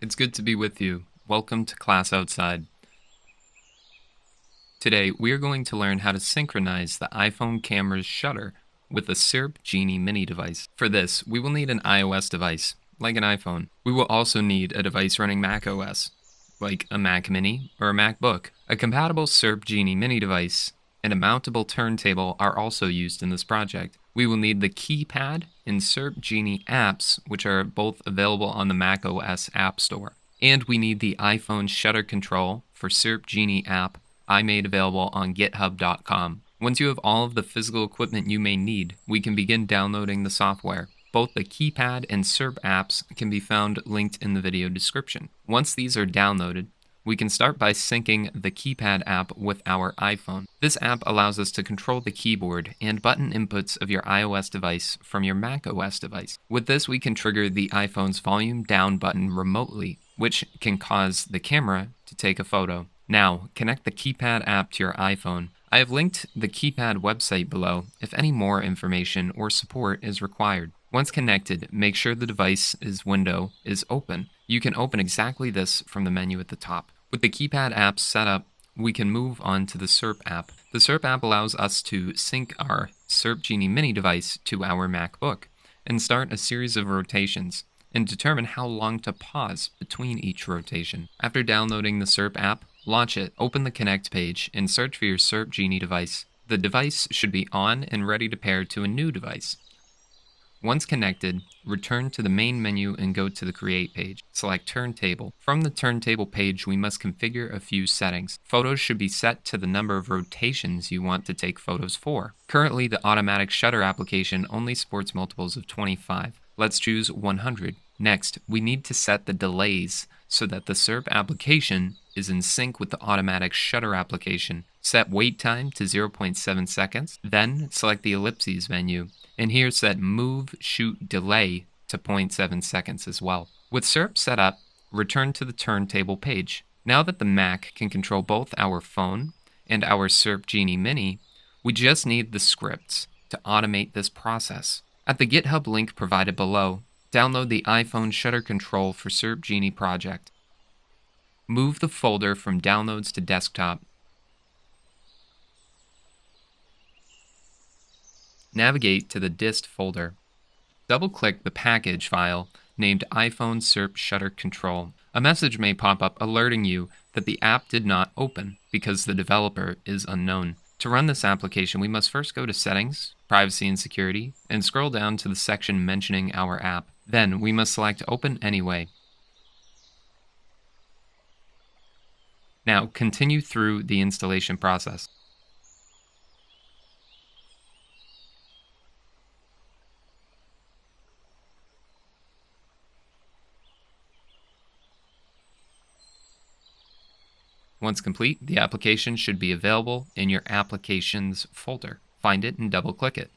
It's good to be with you. Welcome to Class Outside. Today, we are going to learn how to synchronize the iPhone camera's shutter with the Syrp Genie Mini device. For this, we will need an iOS device, like an iPhone. We will also need a device running macOS, like a Mac Mini or a MacBook. A compatible Syrp Genie Mini device and a mountable turntable are also used in this project. We will need the Keypad and Syrp Genie apps, which are both available on the macOS App Store. And we need the iPhone shutter control for Syrp Genie app I made available on github.com. Once you have all of the physical equipment you may need, we can begin downloading the software. Both the Keypad and Syrp apps can be found linked in the video description. Once these are downloaded, we can start by syncing the Keypad app with our iPhone. This app allows us to control the keyboard and button inputs of your iOS device from your macOS device. With this, we can trigger the iPhone's volume down button remotely, which can cause the camera to take a photo. Now, connect the Keypad app to your iPhone. I have linked the Keypad website below if any more information or support is required. Once connected, make sure the device's window is open. You can open exactly this from the menu at the top. With the Keypad app set up, we can move on to the Syrp app. The Syrp app allows us to sync our Syrp Genie Mini device to our MacBook and start a series of rotations and determine how long to pause between each rotation. After downloading the Syrp app, launch it, open the Connect page, and search for your Syrp Genie device. The device should be on and ready to pair to a new device. Once connected, return to the main menu and go to the Create page. Select Turntable. From the Turntable page, we must configure a few settings. Photos should be set to the number of rotations you want to take photos for. Currently, the automatic shutter application only supports multiples of 25. Let's choose 100. Next, we need to set the delays so that the Syrp application is in sync with the automatic shutter application. Set wait time to 0.7 seconds. Then select the ellipses menu, and here set move shoot delay to 0.7 seconds as well. With Syrp set up, return to the Turntable page. Now that the Mac can control both our phone and our Syrp Genie Mini, we just need the scripts to automate this process. At the GitHub link provided below, download the iPhone shutter control for Syrp Genie project. Move the folder from Downloads to Desktop. Navigate to the dist folder. Double-click the package file named iPhone Syrp Shutter Control. A message may pop up alerting you that the app did not open because the developer is unknown. To run this application, we must first go to Settings, Privacy and Security, and scroll down to the section mentioning our app. Then we must select Open Anyway. Now continue through the installation process. Once complete, the application should be available in your Applications folder. Find it and double-click it.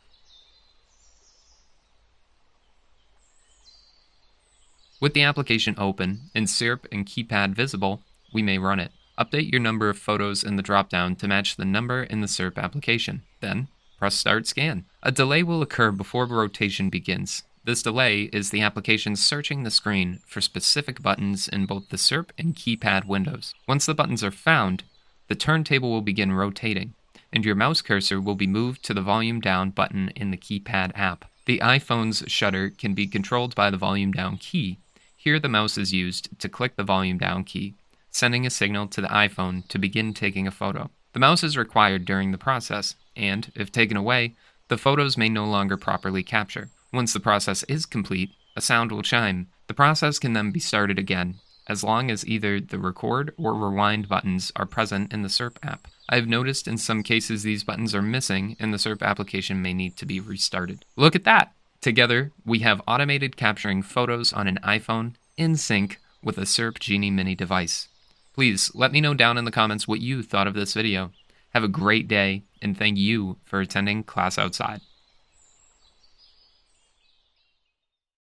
With the application open and Syrp and Keypad visible, we may run it. Update your number of photos in the drop-down to match the number in the Syrp application. Then, press Start Scan. A delay will occur before rotation begins. This delay is the application searching the screen for specific buttons in both the Syrp and Keypad windows. Once the buttons are found, the turntable will begin rotating, and your mouse cursor will be moved to the volume down button in the Keypad app. The iPhone's shutter can be controlled by the volume down key. Here the mouse is used to click the volume down key, sending a signal to the iPhone to begin taking a photo. The mouse is required during the process, and, if taken away, the photos may no longer properly capture. Once the process is complete, a sound will chime. The process can then be started again, as long as either the record or rewind buttons are present in the Syrp app. I have noticed in some cases these buttons are missing and the Syrp application may need to be restarted. Look at that! Together, we have automated capturing photos on an iPhone in sync with a Syrp Genie Mini device. Please let me know down in the comments what you thought of this video. Have a great day, and thank you for attending Class Outside.